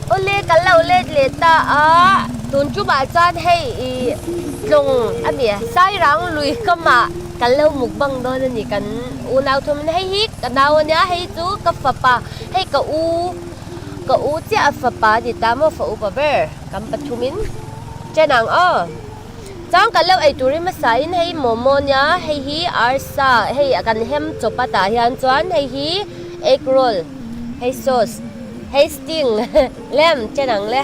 Ule kalau le ta tun chu ba chan hei long ami sai rang lui kama kalau mukbang do ni kan unaw thum hei hi kanaw nya hei chu ka fapa hei ka u cha fapa di ta mo fa u ba ber kam pathumin chenang chang kalau ai turi ma sain hei momo nya hei hi arsa hei kan hem chopata hian chuan hei hi egg roll hei sauce hei sting lem chenang le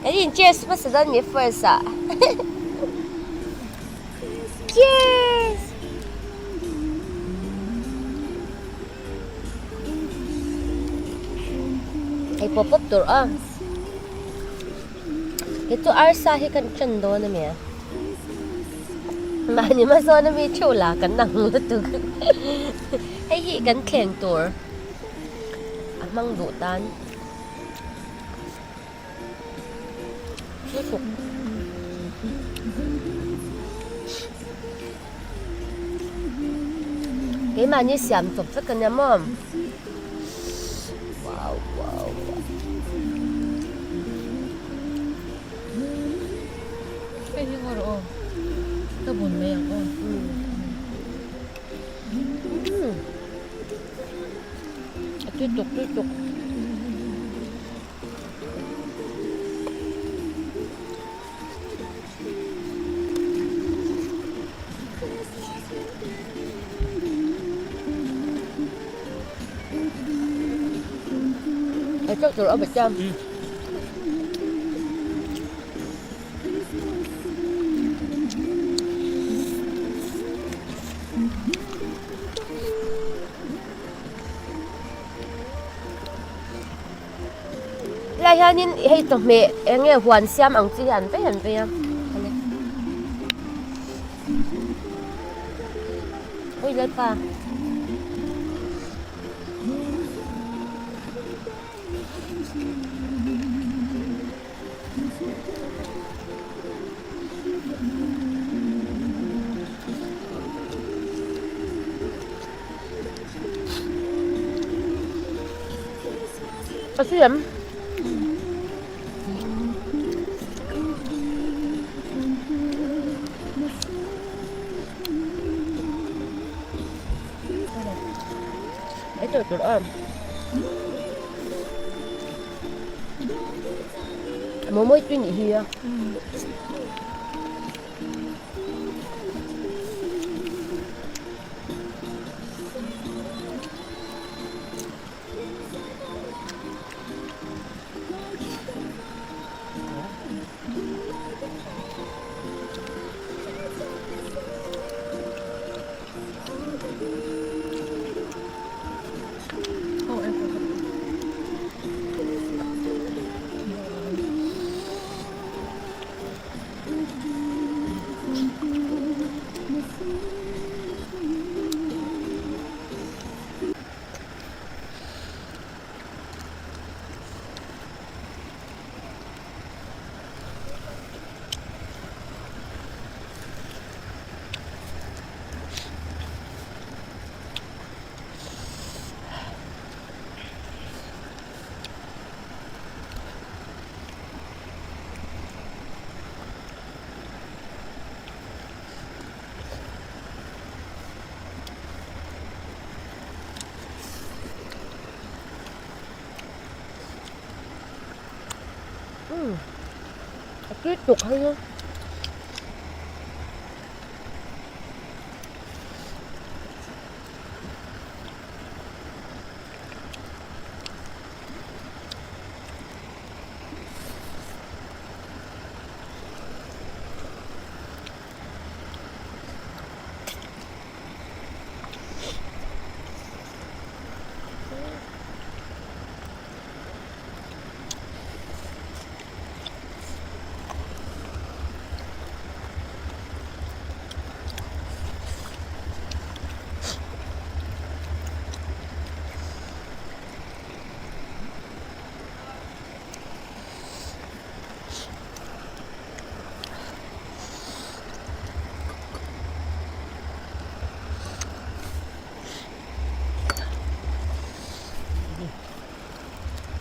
cái gì cheers mà sẽ mi first cheers hei pop pop tur itu arsa hi kan chen do na me mà ni ma so na mi chula kan nang lu tu hei hi kan khleng tur mang du tan Lúc cái mà như xàm tục rất cần nhắm không? Wow, wow, wow. Cái gì ngồi rồi? Tao buồn mẹ con. Tiếp tục. Chắc rồi ở bên trong. Lại ha nhìn hay tụi mẹ nghe hoàn xem ông chỉ hẳn với ôi lên pa Asyam. Ito tuloy. Momo ito ni hiya. Tiếp tục hay không?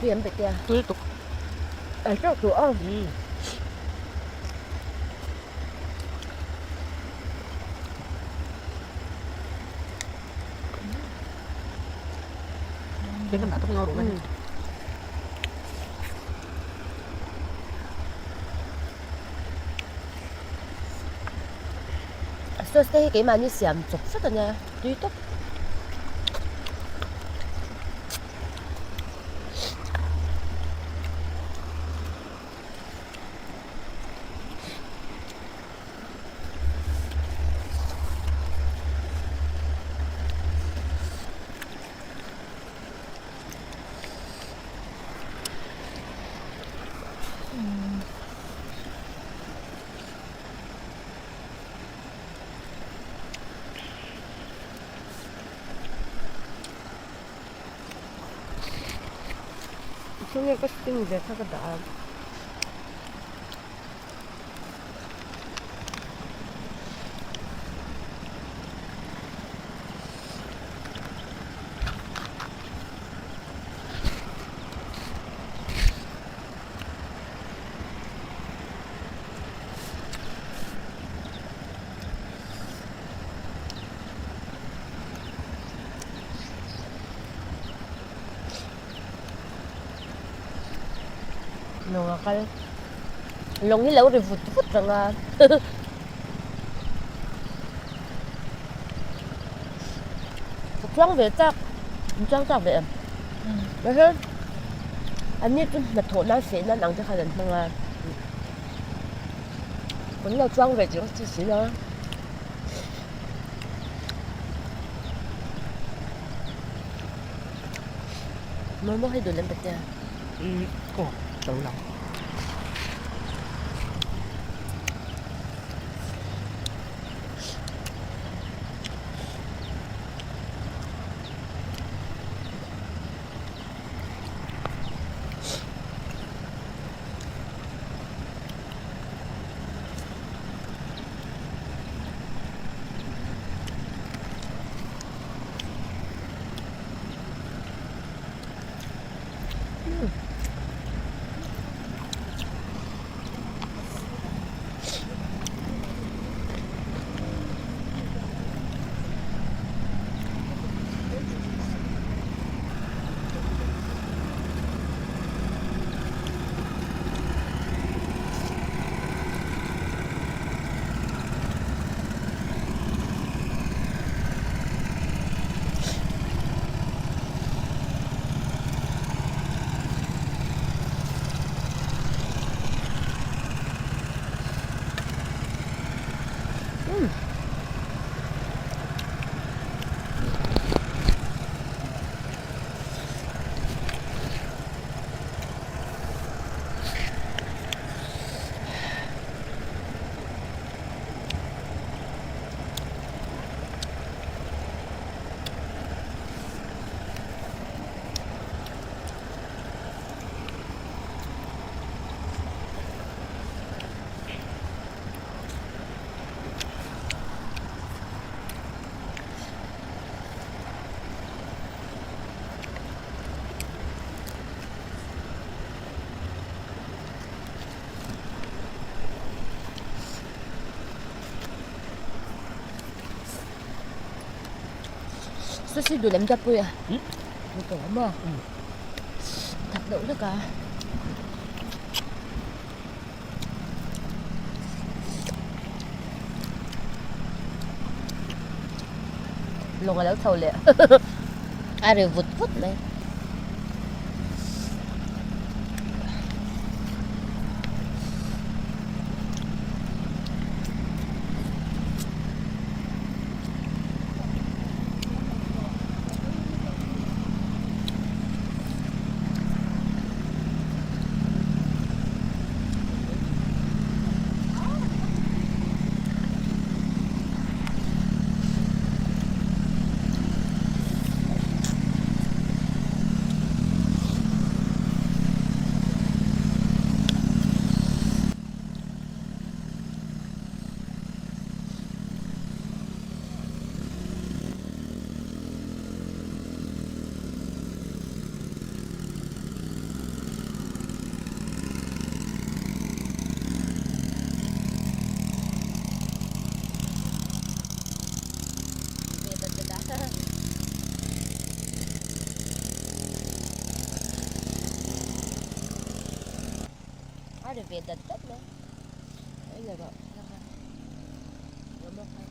Tuyển bịch kìa. 또 또. Ở chỗ cửa ông. 내가 나도 그냥 오르네. Sauce đây cái mà như xẻm chục rất là nha. Tuy tốt. 손에 꽂힌 게 사과다. Nung akal. Long hilaw rin fut lang nga. Trang về chắc. Trang chắc về em. Kasi ani 좀 나토나 세나 낭자 하는 mga. 뭔가 trang về chỉ có chỉ xí đó. Mo hay đồ lên bật nha. 어, 잘라. Sushi đồ làm đập rồi à? Đồ tổ mà. Thật đậu đó cả. Lồng ở đâu thầu lẹ. À rồi vụt vút này. Ada beda dat na. Ay laro. Ngomong ka.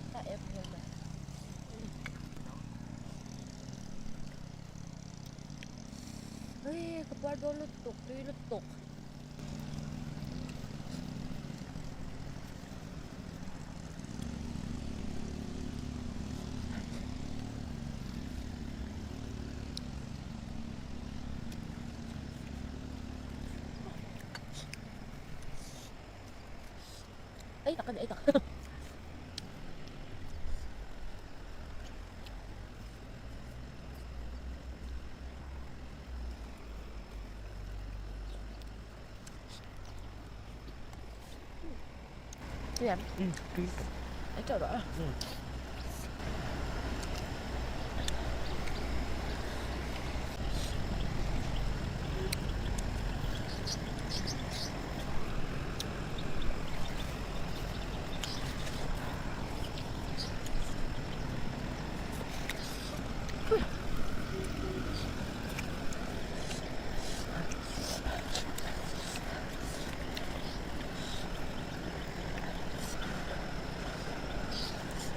Ta everyone na. Ay, kapag doon lutok, lutok. Ay, takan, ay, takan. Yan. Ay, ikaw ba?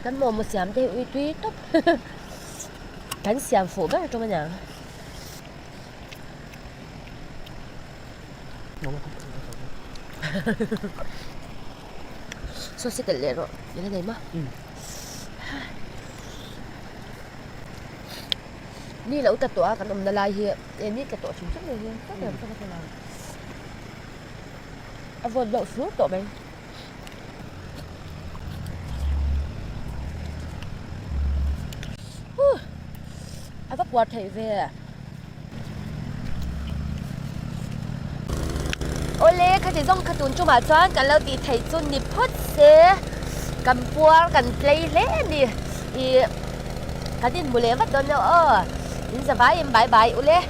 Cán mồm một xám thì uy túy tốt. Cán xám phủ bác trong nhà. So sẽ tận lệ rồi. Như thế này mà. Ni là utat toa kan om nalai hi. Ni ka to chung chung ni. Tất cả các cái làm. Avon đậu fruit to bên. Vấp quạt thầy về ô lê cái gì dòng khát tuôn chung mà choan cái lâu đi thầy chun đi phốt xe cầm bùa cầm play lé đi cái tin bùa lê vắt đón nhau in giờ bye bye ô lê